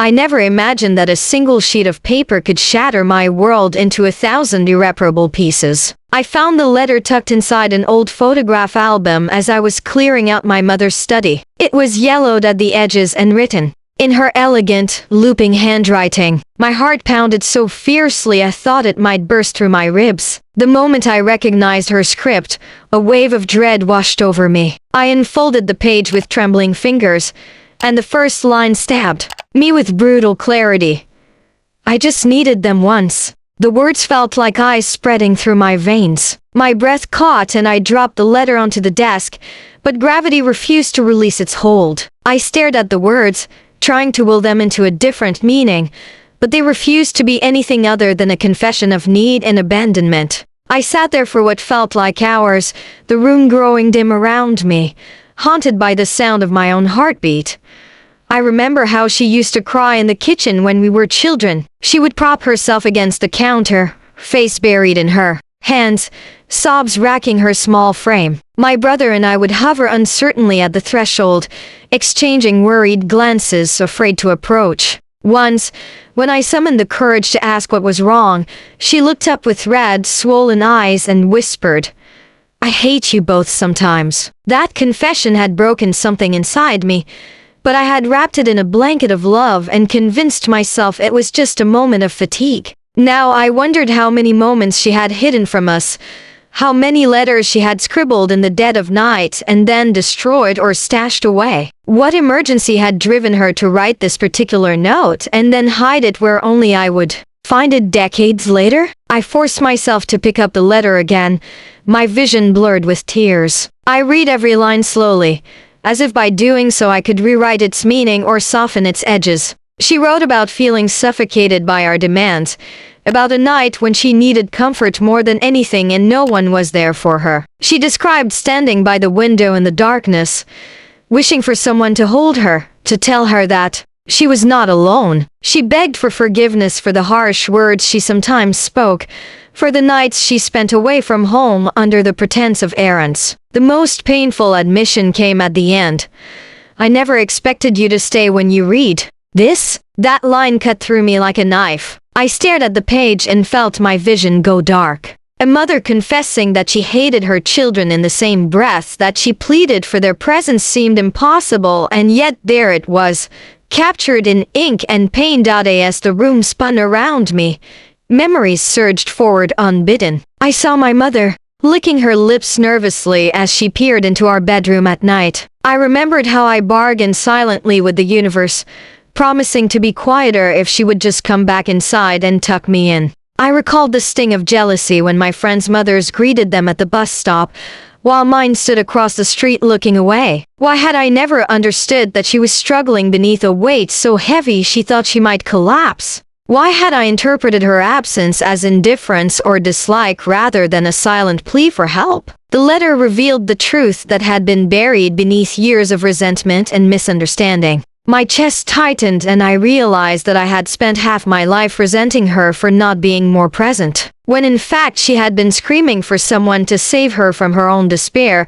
I never imagined that a single sheet of paper could shatter my world into 1,000 irreparable pieces. I found the letter tucked inside an old photograph album as I was clearing out my mother's study. It was yellowed at the edges and written in her elegant, looping handwriting. My heart pounded so fiercely I thought it might burst through my ribs. The moment I recognized her script, a wave of dread washed over me. I unfolded the page with trembling fingers, and the first line stabbed me with brutal clarity. I just needed them once. The words felt like ice spreading through my veins. My breath caught and I dropped the letter onto the desk, but gravity refused to release its hold. I stared at the words, trying to will them into a different meaning, but they refused to be anything other than a confession of need and abandonment. I sat there for what felt like hours, the room growing dim around me, haunted by the sound of my own heartbeat. I remember how she used to cry in the kitchen when we were children. She would prop herself against the counter, face buried in her hands, sobs racking her small frame. My brother and I would hover uncertainly at the threshold, exchanging worried glances, afraid to approach. Once, when I summoned the courage to ask what was wrong, she looked up with red, swollen eyes and whispered, "I hate you both sometimes." That confession had broken something inside me, but I had wrapped it in a blanket of love and convinced myself it was just a moment of fatigue. Now I wondered how many moments she had hidden from us, how many letters she had scribbled in the dead of night and then destroyed or stashed away. What emergency had driven her to write this particular note and then hide it where only I would find it decades later? I forced myself to pick up the letter again, my vision blurred with tears. I read every line slowly, as if by doing so I could rewrite its meaning or soften its edges. She wrote about feeling suffocated by our demands, about a night when she needed comfort more than anything and no one was there for her. She described standing by the window in the darkness, wishing for someone to hold her, to tell her that she was not alone. She begged for forgiveness for the harsh words she sometimes spoke, for the nights she spent away from home under the pretense of errands. The most painful admission came at the end. "I never expected you to stay when you read this." That line cut through me like a knife. I stared at the page and felt my vision go dark. A mother confessing that she hated her children in the same breath that she pleaded for their presence seemed impossible, and yet there it was, captured in ink and paint. As the room spun around me, memories surged forward unbidden. I saw my mother, licking her lips nervously as she peered into our bedroom at night. I remembered how I bargained silently with the universe, promising to be quieter if she would just come back inside and tuck me in. I recalled the sting of jealousy when my friends' mothers greeted them at the bus stop, while mine stood across the street looking away. Why had I never understood that she was struggling beneath a weight so heavy she thought she might collapse? Why had I interpreted her absence as indifference or dislike rather than a silent plea for help? The letter revealed the truth that had been buried beneath years of resentment and misunderstanding. My chest tightened and I realized that I had spent half my life resenting her for not being more present, when in fact she had been screaming for someone to save her from her own despair.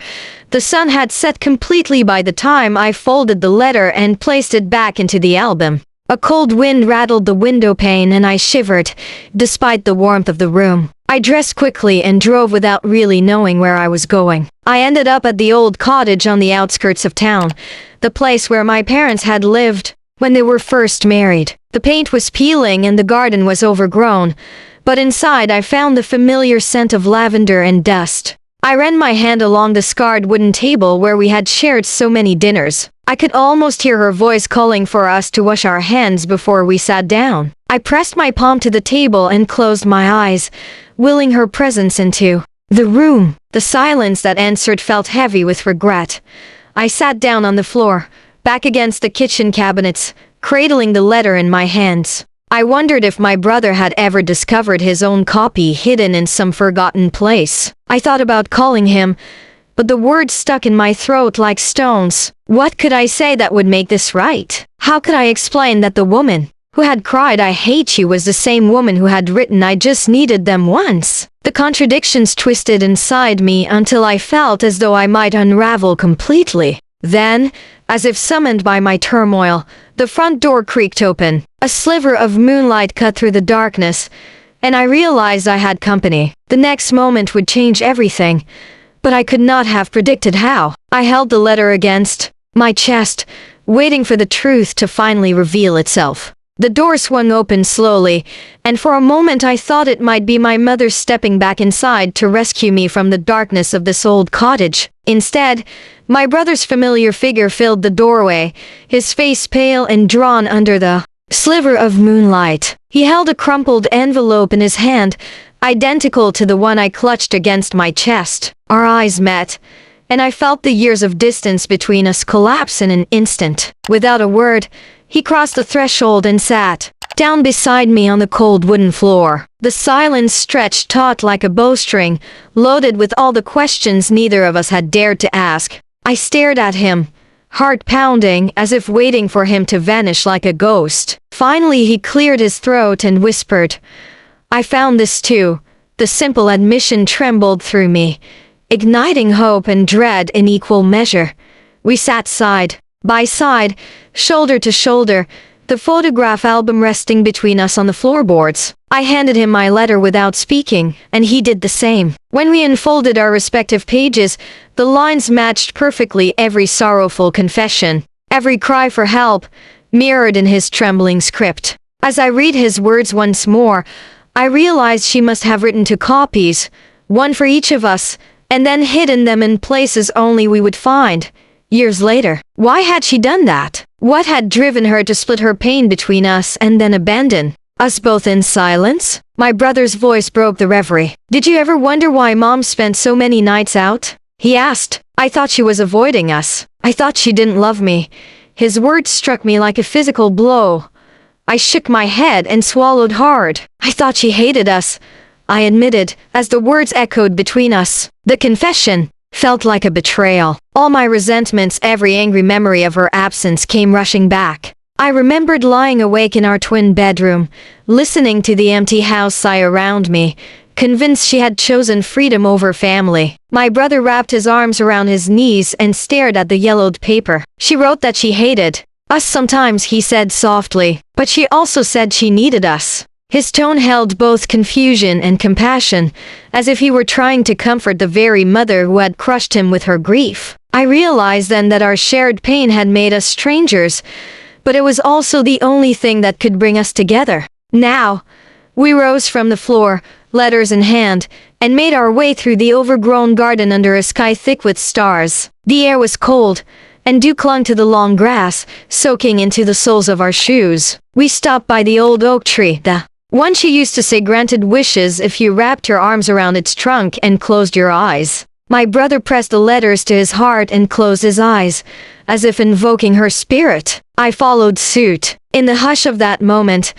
The sun had set completely by the time I folded the letter and placed it back into the album. A cold wind rattled the window pane and I shivered, despite the warmth of the room. I dressed quickly and drove without really knowing where I was going. I ended up at the old cottage on the outskirts of town, the place where my parents had lived when they were first married. The paint was peeling and the garden was overgrown, but inside I found the familiar scent of lavender and dust. I ran my hand along the scarred wooden table where we had shared so many dinners. I could almost hear her voice calling for us to wash our hands before we sat down. I pressed my palm to the table and closed my eyes, willing her presence into the room. The silence that answered felt heavy with regret. I sat down on the floor, back against the kitchen cabinets, cradling the letter in my hands. I wondered if my brother had ever discovered his own copy hidden in some forgotten place. I thought about calling him, but the words stuck in my throat like stones. What could I say that would make this right? How could I explain that the woman who had cried "I hate you" was the same woman who had written "I just needed them once"? The contradictions twisted inside me until I felt as though I might unravel completely. Then, as if summoned by my turmoil, The front door creaked open. A sliver of moonlight cut through the darkness, and I realized I had company. The next moment would change everything, but I could not have predicted how. I held the letter against my chest, waiting for the truth to finally reveal itself. The door swung open slowly, and for a moment I thought it might be my mother stepping back inside to rescue me from the darkness of this old cottage. Instead, my brother's familiar figure filled the doorway, his face pale and drawn under the sliver of moonlight. He held a crumpled envelope in his hand, identical to the one I clutched against my chest. Our eyes met, and I felt the years of distance between us collapse in an instant. Without a word, he crossed the threshold and sat down beside me on the cold wooden floor. The silence stretched taut like a bowstring, loaded with all the questions neither of us had dared to ask. I stared at him, heart pounding, as if waiting for him to vanish like a ghost. Finally he cleared his throat and whispered, "I found this too." The simple admission trembled through me, igniting hope and dread in equal measure. We sat side by side, shoulder to shoulder, the photograph album resting between us on the floorboards. I handed him my letter without speaking, and he did the same. When we unfolded our respective pages, the lines matched perfectly every sorrowful confession, every cry for help, mirrored in his trembling script. As I read his words once more, I realized she must have written 2 copies, one for each of us, and then hidden them in places only we would find. Years later, why had she done that? What had driven her to split her pain between us and then abandon us both in silence? My brother's voice broke the reverie. "Did you ever wonder why Mom spent so many nights out?" he asked. "I thought she was avoiding us. I thought she didn't love me." His words struck me like a physical blow. I shook my head and swallowed hard. "I thought she hated us," I admitted, as the words echoed between us. The confession felt like a betrayal. All my resentments, every angry memory of her absence came rushing back. I remembered lying awake in our twin bedroom, listening to the empty house sigh around me, convinced she had chosen freedom over family. My brother wrapped his arms around his knees and stared at the yellowed paper. "She wrote that she hated us sometimes," he said softly, "but she also said she needed us." His tone held both confusion and compassion, as if he were trying to comfort the very mother who had crushed him with her grief. I realized then that our shared pain had made us strangers, but it was also the only thing that could bring us together. Now, we rose from the floor, letters in hand, and made our way through the overgrown garden under a sky thick with stars. The air was cold, and dew clung to the long grass, soaking into the soles of our shoes. We stopped by the old oak tree, the one she used to say granted wishes if you wrapped your arms around its trunk and closed your eyes. My brother pressed the letters to his heart and closed his eyes, as if invoking her spirit. I followed suit. In the hush of that moment,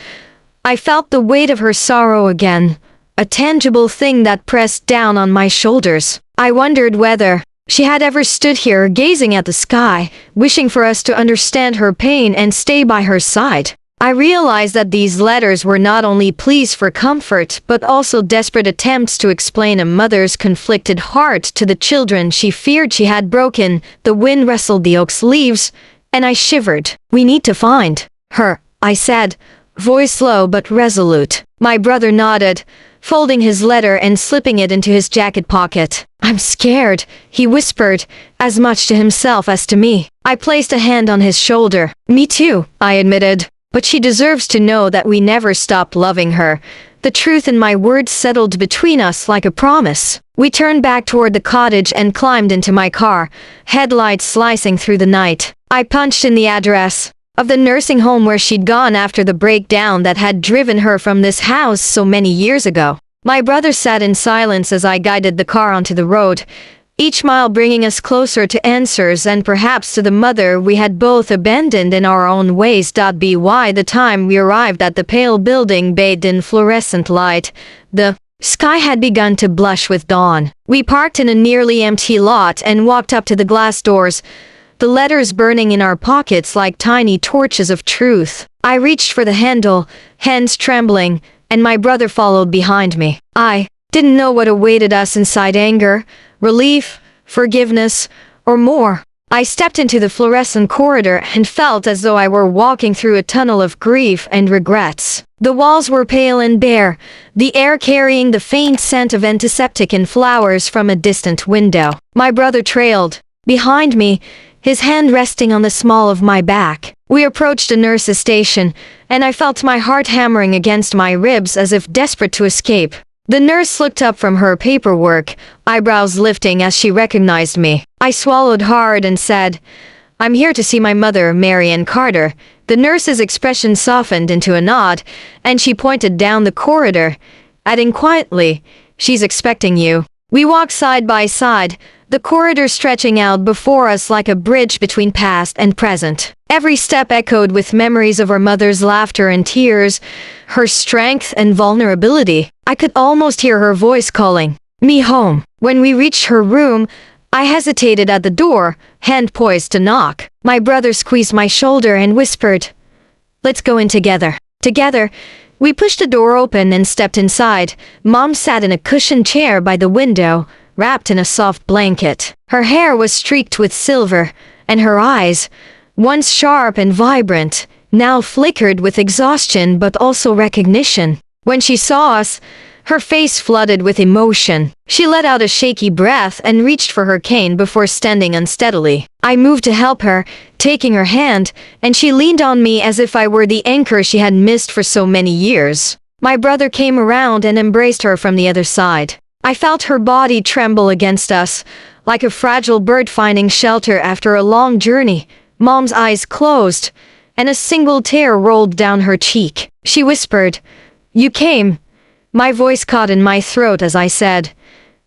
I felt the weight of her sorrow again, a tangible thing that pressed down on my shoulders. I wondered whether she had ever stood here gazing at the sky, wishing for us to understand her pain and stay by her side. I realized that these letters were not only pleas for comfort, but also desperate attempts to explain a mother's conflicted heart to the children she feared she had broken. The wind rustled the oak's leaves, and I shivered. "We need to find her," I said, voice low but resolute. My brother nodded, folding his letter and slipping it into his jacket pocket. "I'm scared," he whispered, as much to himself as to me. I placed a hand on his shoulder. "Me too," I admitted. "But she deserves to know that we never stopped loving her." The truth in my words settled between us like a promise. We turned back toward the cottage and climbed into my car, headlights slicing through the night. I punched in the address of the nursing home where she'd gone after the breakdown that had driven her from this house so many years ago. My brother sat in silence as I guided the car onto the road, each mile bringing us closer to answers and perhaps to the mother we had both abandoned in our own ways. By the time we arrived at the pale building bathed in fluorescent light, the sky had begun to blush with dawn. We parked in a nearly empty lot and walked up to the glass doors, the letters burning in our pockets like tiny torches of truth. I reached for the handle, hands trembling, and my brother followed behind me. I didn't know what awaited us inside: anger, relief, forgiveness, or more. I stepped into the fluorescent corridor and felt as though I were walking through a tunnel of grief and regrets. The walls were pale and bare, the air carrying the faint scent of antiseptic and flowers from a distant window. My brother trailed behind me, his hand resting on the small of my back. We approached a nurse's station, and I felt my heart hammering against my ribs as if desperate to escape. The nurse looked up from her paperwork, eyebrows lifting as she recognized me. I swallowed hard and said, "I'm here to see my mother, Marian Carter." The nurse's expression softened into a nod, and she pointed down the corridor, adding quietly, "She's expecting you." We walked side by side, the corridor stretching out before us like a bridge between past and present. Every step echoed with memories of our mother's laughter and tears, her strength and vulnerability. I could almost hear her voice calling me home. When we reached her room, I hesitated at the door, hand poised to knock. My brother squeezed my shoulder and whispered, "Let's go in together." Together, we pushed the door open and stepped inside. Mom sat in a cushioned chair by the window, wrapped in a soft blanket. Her hair was streaked with silver, and her eyes, once sharp and vibrant, now flickered with exhaustion but also recognition. When she saw us, her face flooded with emotion. She let out a shaky breath and reached for her cane before standing unsteadily. I moved to help her, taking her hand, and she leaned on me as if I were the anchor she had missed for so many years. My brother came around and embraced her from the other side. I felt her body tremble against us, like a fragile bird finding shelter after a long journey. Mom's eyes closed, and a single tear rolled down her cheek. She whispered, "You came." My voice caught in my throat as I said,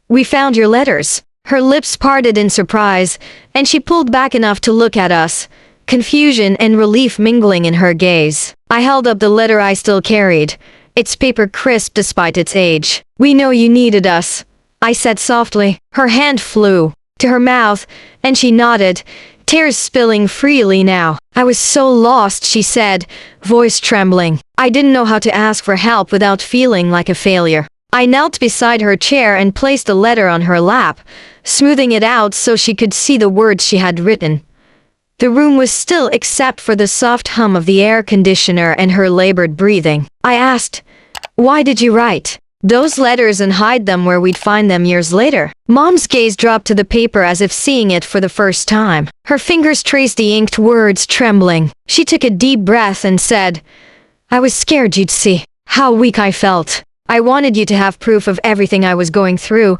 "We found your letters." Her lips parted in surprise, and she pulled back enough to look at us, confusion and relief mingling in her gaze. I held up the letter I still carried, its paper crisp despite its age. "We know you needed us," I said softly. Her hand flew to her mouth, and she nodded, tears spilling freely now. "I was so lost," she said, voice trembling. I didn't know how to ask for help without feeling like a failure. I knelt beside her chair and placed the letter on her lap, smoothing it out so she could see the words she had written. The room was still except for the soft hum of the air conditioner and her labored breathing. I asked, "Why did you write those letters and hide them where we'd find them years later?" Mom's gaze dropped to the paper as if seeing it for the first time. Her fingers traced the inked words, trembling. She took a deep breath and said, "I was scared you'd see how weak I felt. I wanted you to have proof of everything I was going through,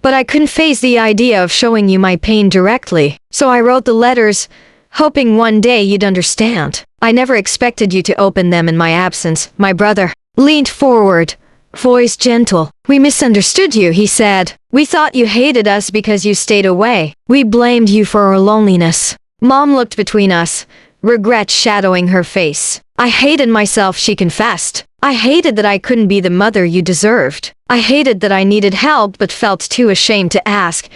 but I couldn't face the idea of showing you my pain directly. So I wrote the letters, hoping one day you'd understand. I never expected you to open them in my absence." My brother leaned forward, voice gentle. "We misunderstood you," he said. "We thought you hated us because you stayed away. We blamed you for our loneliness." Mom looked between us, regret shadowing her face. "I hated myself," she confessed. "I hated that I couldn't be the mother you deserved. I hated that I needed help but felt too ashamed to ask."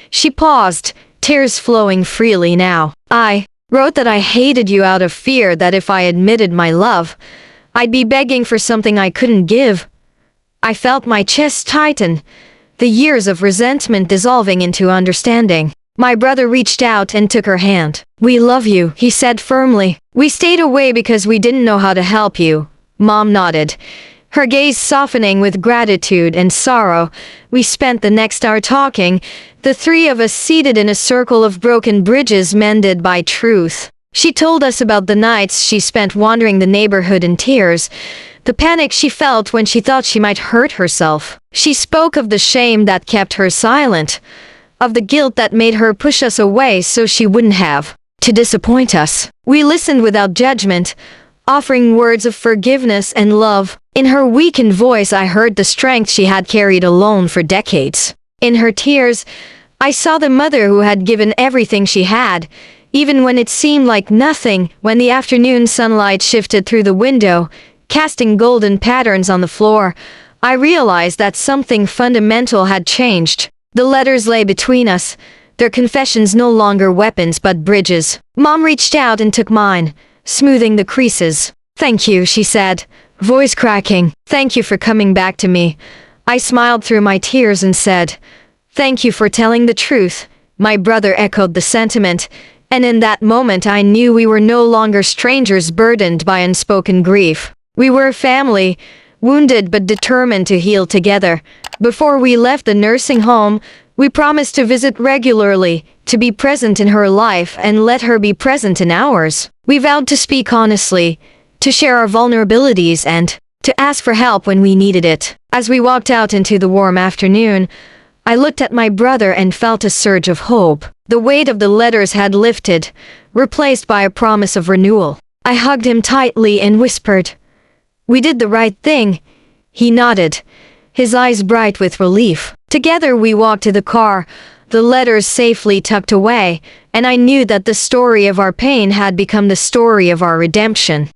She paused, tears flowing freely now. "I wrote that I hated you out of fear that if I admitted my love, I'd be begging for something I couldn't give." I felt my chest tighten, the years of resentment dissolving into understanding. My brother reached out and took her hand. "We love you," he said firmly. "We stayed away because we didn't know how to help you." Mom nodded, her gaze softening with gratitude and sorrow. We spent the next hour talking, the three of us seated in a circle of broken bridges mended by truth. She told us about the nights she spent wandering the neighborhood in tears, the panic she felt when she thought she might hurt herself. She spoke of the shame that kept her silent, of the guilt that made her push us away so she wouldn't have to disappoint us. We listened without judgment, offering words of forgiveness and love. In her weakened voice I heard the strength she had carried alone for decades. In her tears, I saw the mother who had given everything she had, even when it seemed like nothing. When the afternoon sunlight shifted through the window, casting golden patterns on the floor, I realized that something fundamental had changed. The letters lay between us, their confessions no longer weapons but bridges. Mom reached out and took mine, smoothing the creases. "Thank you," she said, voice cracking. "Thank you for coming back to me." I smiled through my tears and said, "Thank you for telling the truth." My brother echoed the sentiment, And in that moment I knew we were no longer strangers burdened by unspoken grief. We were a family, wounded but determined to heal together. Before we left the nursing home, we promised to visit regularly, to be present in her life and let her be present in ours. We vowed to speak honestly, to share our vulnerabilities and to ask for help when we needed it. As we walked out into the warm afternoon, I looked at my brother and felt a surge of hope. The weight of the letters had lifted, replaced by a promise of renewal. I hugged him tightly and whispered, "We did the right thing." He nodded, his eyes bright with relief. Together we walked to the car, the letters safely tucked away, and I knew that the story of our pain had become the story of our redemption.